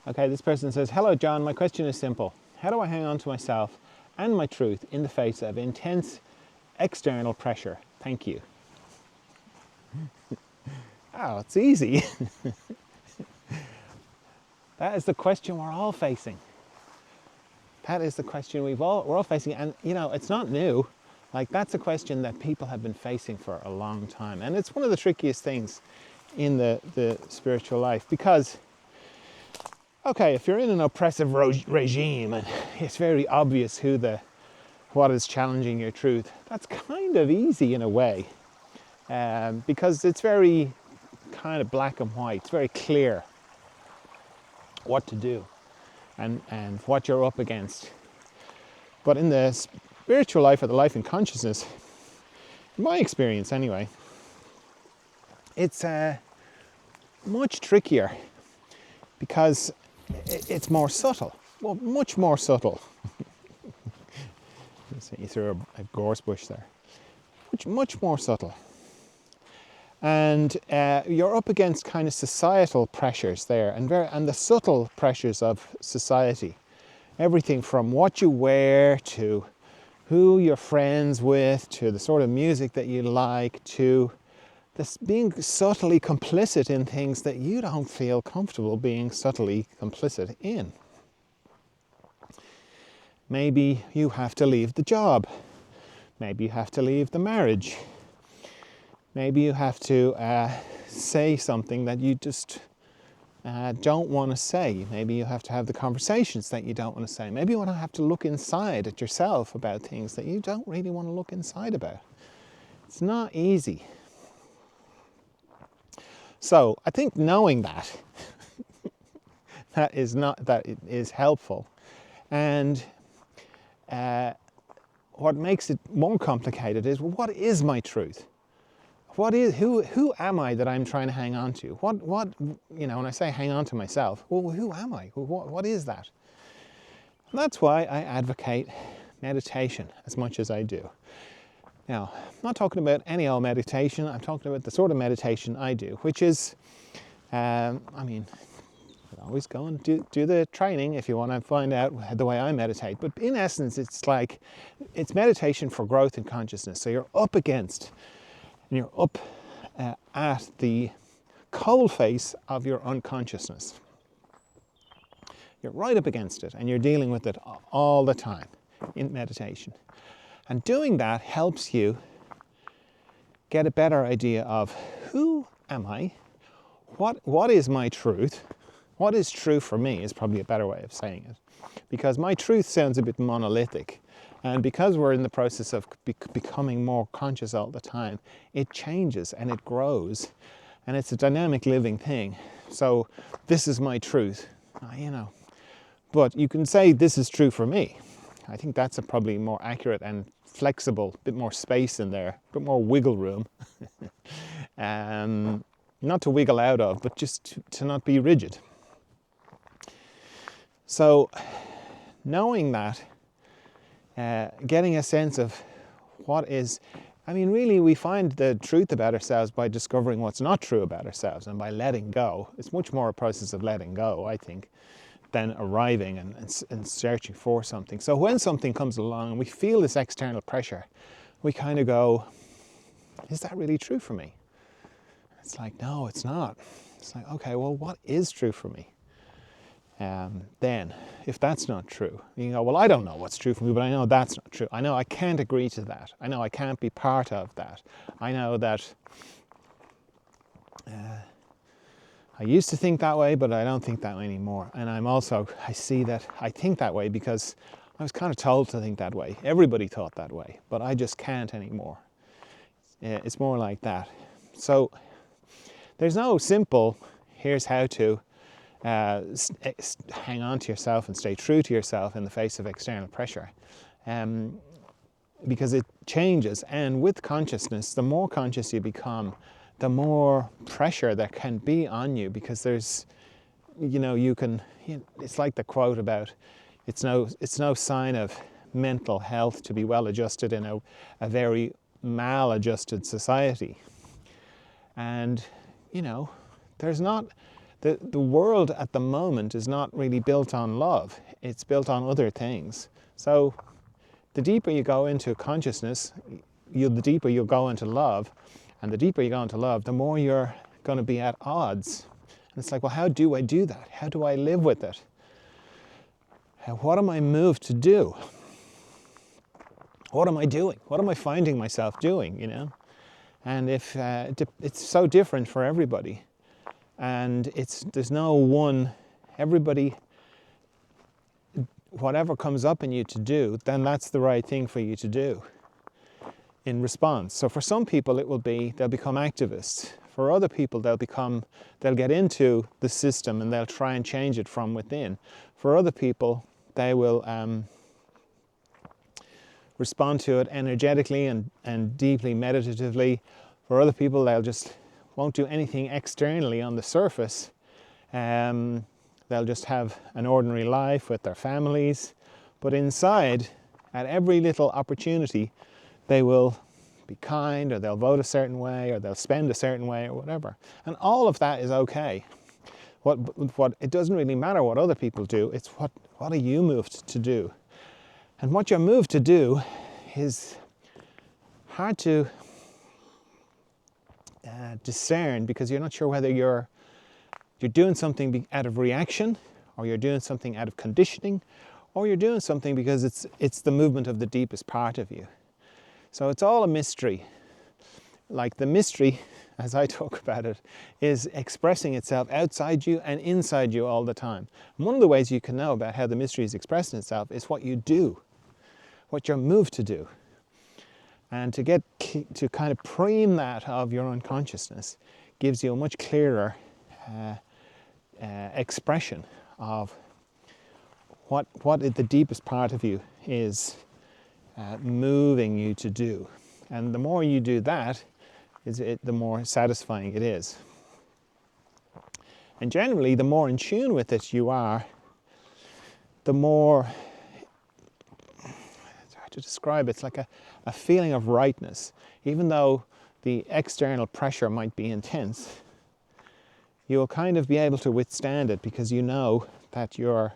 Okay, this person says, "Hello, John. My question is simple. How do I hang on to myself and my truth in the face of intense external pressure? Thank you." Oh, it's easy. That is the question we're all facing. That is the question we're all facing. And, it's not new. Like, that's a question that people have been facing for a long time. And it's one of the trickiest things in the spiritual life because, okay, if you're in an oppressive regime and it's very obvious what is challenging your truth, that's kind of easy in a way, because it's very kind of black and white. It's very clear what to do and what you're up against. But in the spiritual life, or the life in consciousness, in my experience anyway, it's much trickier because it's more subtle. Well, much more subtle. You threw a gorse bush there. Much more subtle. And you're up against kind of societal pressures there, and the subtle pressures of society. Everything from what you wear, to who you're friends with, to the sort of music that you like, to this being subtly complicit in things that you don't feel comfortable being subtly complicit in. Maybe you have to leave the job. Maybe you have to leave the marriage. Maybe you have to say something that you just don't want to say. Maybe you have to have the conversations that you don't want to say. Maybe you want to have to look inside at yourself about things that you don't really want to look inside about. It's not easy. So I think knowing that that is helpful. And what makes it more complicated is, well, what is my truth? Who am I that I'm trying to hang on to? What when I say hang on to myself, well, who am I? What is that? And that's why I advocate meditation as much as I do. Now, I'm not talking about any old meditation. I'm talking about the sort of meditation I do, which is, you can always go and do the training if you want to find out the way I meditate. But in essence, it's meditation for growth in consciousness. So you're up against, and you're up at the coal face of your unconsciousness. You're right up against it, and you're dealing with it all the time in meditation. And doing that helps you get a better idea of who am I, what is my truth, what is true for me is probably a better way of saying it. Because my truth sounds a bit monolithic. And because we're in the process of becoming more conscious all the time, it changes and it grows. And it's a dynamic living thing. So this is my truth, But you can say this is true for me. I think that's a probably more accurate and flexible, bit more space in there, a bit more wiggle room. Not to wiggle out of, but just to not be rigid. So knowing that, getting a sense of what is, really we find the truth about ourselves by discovering what's not true about ourselves and by letting go. It's much more a process of letting go, I think, than arriving and searching for something. So when something comes along and we feel this external pressure, we kind of go, is that really true for me? It's like, no, it's not. It's like, okay, well, what is true for me? Then, if that's not true, you go, well, I don't know what's true for me, but I know that's not true. I know I can't agree to that. I know I can't be part of that. I know that I used to think that way, but I don't think that way anymore. And I see that I think that way because I was kind of told to think that way. Everybody thought that way, but I just can't anymore. It's more like that. So there's no simple, here's how to hang on to yourself and stay true to yourself in the face of external pressure, because it changes. And with consciousness, the more conscious you become, the more pressure there can be on you, because there's, it's like the quote about, it's no sign of mental health to be well adjusted in a very maladjusted society. And, there's not The world at the moment is not really built on love. It's built on other things. So the deeper you go into consciousness, the deeper you'll go into love. And the deeper you go into love, the more you're going to be at odds. And it's like, well, how do I do that? How do I live with it? What am I moved to do? What am I doing? What am I finding myself doing, you know? And if it's so different for everybody. And there's no one, everybody, whatever comes up in you to do, then that's the right thing for you to do in response. So for some people it will be, they'll become activists. For other people they'll get into the system and they'll try and change it from within. For other people they will respond to it energetically and deeply meditatively. For other people they'll just won't do anything externally on the surface. They'll just have an ordinary life with their families, but inside, at every little opportunity, they will be kind, or they'll vote a certain way, or they'll spend a certain way, or whatever. And all of that is okay. It doesn't really matter what other people do, it's what are you moved to do? And what you're moved to do is hard to discern, because you're not sure whether you're doing something out of reaction, or you're doing something out of conditioning, or you're doing something because it's the movement of the deepest part of you. So it's all a mystery. Like the mystery, as I talk about it, is expressing itself outside you and inside you all the time. And one of the ways you can know about how the mystery is expressing itself is what you do, what you're moved to do. And to kind of preen that of your unconsciousness gives you a much clearer expression of what the deepest part of you is moving you to do. And the more you do that, the more satisfying it is. And generally, the more in tune with it you are, the more, it's hard to describe, it's like a feeling of rightness. Even though the external pressure might be intense, you'll kind of be able to withstand it because you know that you're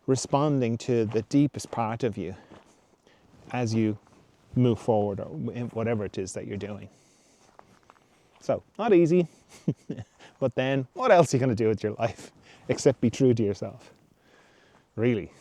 responding to the deepest part of you as you move forward, or in whatever it is that you're doing. So, not easy, but then what else are you going to do with your life except be true to yourself? Really.